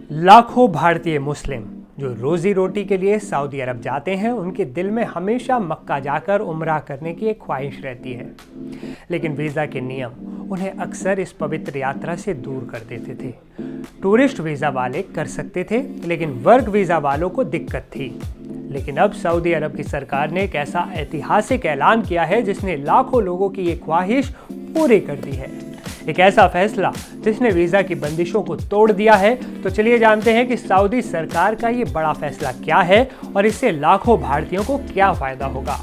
लाखों भारतीय मुस्लिम जो रोजी रोटी के लिए सऊदी अरब जाते हैं, उनके दिल में हमेशा मक्का जाकर उम्रा करने की एक ख्वाहिश रहती है। लेकिन वीज़ा के नियम उन्हें अक्सर इस पवित्र यात्रा से दूर कर देते थे। टूरिस्ट वीज़ा वाले कर सकते थे, लेकिन वर्क वीज़ा वालों को दिक्कत थी। लेकिन अब सऊदी अरब की सरकार ने एक ऐसा ऐतिहासिक ऐलान किया है जिसने लाखों लोगों की ये ख्वाहिश पूरी कर दी है। एक ऐसा फैसला जिसने वीज़ा की बंदिशों को तोड़ दिया है। तो चलिए जानते हैं कि सऊदी सरकार का ये बड़ा फैसला क्या है और इससे लाखों भारतीयों को क्या फ़ायदा होगा।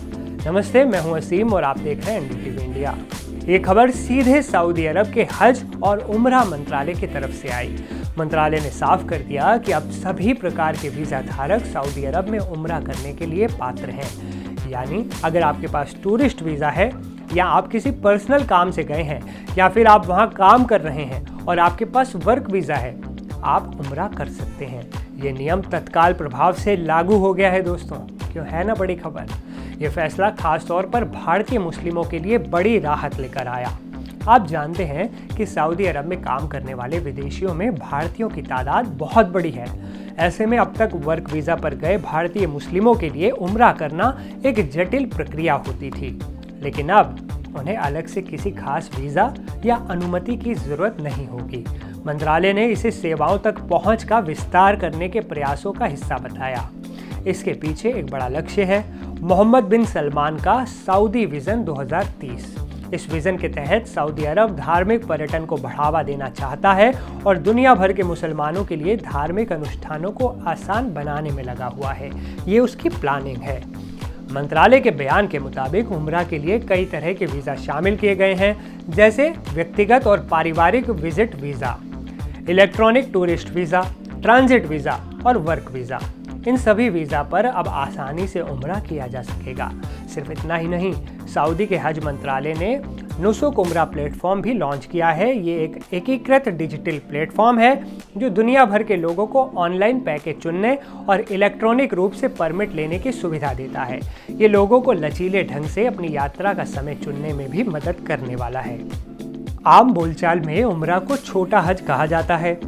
नमस्ते, मैं हूं असीम और आप देख रहे हैं एनडीटीवी इंडिया। ये खबर सीधे सऊदी अरब के हज और उम्रा मंत्रालय की तरफ से आई। मंत्रालय ने साफ कर दिया कि अब सभी प्रकार के वीज़ा धारक सऊदी अरब में उम्रा करने के लिए पात्र हैं। यानी अगर आपके पास टूरिस्ट वीज़ा है या आप किसी पर्सनल काम से गए हैं या फिर आप वहां काम कर रहे हैं और आपके पास वर्क वीज़ा है, आप उम्रा कर सकते हैं। ये नियम तत्काल प्रभाव से लागू हो गया है दोस्तों। क्यों, है ना बड़ी खबर। ये फैसला खास तौर पर भारतीय मुस्लिमों के लिए बड़ी राहत लेकर आया। आप जानते हैं कि सऊदी अरब में काम करने वाले विदेशियों में भारतीयों की तादाद बहुत बड़ी है। ऐसे में अब तक वर्क वीज़ा पर गए भारतीय मुस्लिमों के लिए उम्रा करना एक जटिल प्रक्रिया होती थी। लेकिन अब उन्हें अलग से किसी खास वीज़ा या अनुमति की ज़रूरत नहीं होगी। मंत्रालय ने इसे सेवाओं तक पहुंच का विस्तार करने के प्रयासों का हिस्सा बताया। इसके पीछे एक बड़ा लक्ष्य है, मोहम्मद बिन सलमान का सऊदी विज़न 2030। इस विज़न के तहत सऊदी अरब धार्मिक पर्यटन को बढ़ावा देना चाहता है और दुनिया भर के मुसलमानों के लिए धार्मिक अनुष्ठानों को आसान बनाने में लगा हुआ है। ये उसकी प्लानिंग है। मंत्रालय के बयान के मुताबिक उम्रा के लिए कई तरह के वीज़ा शामिल किए गए हैं, जैसे व्यक्तिगत और पारिवारिक visit visa, electronic tourist visa, transit visa और वर्क वीज़ा। इन सभी वीज़ा पर अब आसानी से उम्रा किया जा सकेगा। सिर्फ इतना ही नहीं, सऊदी के हज मंत्रालय ने नुसुक उम्रा प्लेटफॉर्म भी लॉन्च किया है। ये एक एकीकृत डिजिटल प्लेटफॉर्म है जो दुनिया भर के लोगों को ऑनलाइन पैकेज चुनने और इलेक्ट्रॉनिक रूप से परमिट लेने की सुविधा देता है। ये लोगों को लचीले ढंग से अपनी यात्रा का समय चुनने में भी मदद करने वाला है। आम बोलचाल में उम्रा को छोटा हज कहा जाता है।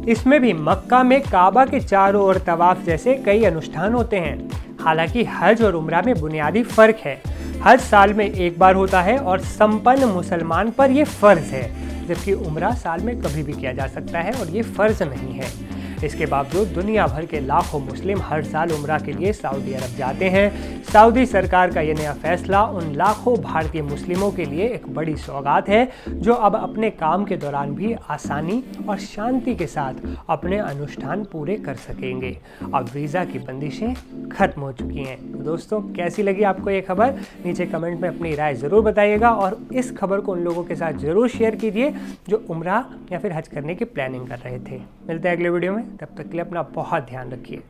इसमें भी मक्का में काबा के चारों ओर तवाफ जैसे कई अनुष्ठान होते हैं। हालांकि हज और उम्रा में बुनियादी फर्क है। हज साल में एक बार होता है और संपन्न मुसलमान पर यह फर्ज है, जबकि उम्रा साल में कभी भी किया जा सकता है और ये फर्ज नहीं है। इसके बावजूद दुनिया भर के लाखों मुस्लिम हर साल उम्रा के लिए सऊदी अरब जाते हैं। सऊदी सरकार का यह नया फैसला उन लाखों भारतीय मुस्लिमों के लिए एक बड़ी सौगात है जो अब अपने काम के दौरान भी आसानी और शांति के साथ अपने अनुष्ठान पूरे कर सकेंगे। अब वीज़ा की बंदिशें खत्म हो चुकी हैं। तो दोस्तों, कैसी लगी आपको ये खबर? नीचे कमेंट में अपनी राय ज़रूर बताइएगा और इस खबर को उन लोगों के साथ ज़रूर शेयर कीजिए जो उम्रा या फिर हज करने की प्लानिंग कर रहे थे। मिलते हैं अगले वीडियो में, तब तक के लिए अपना बहुत ध्यान रखिए।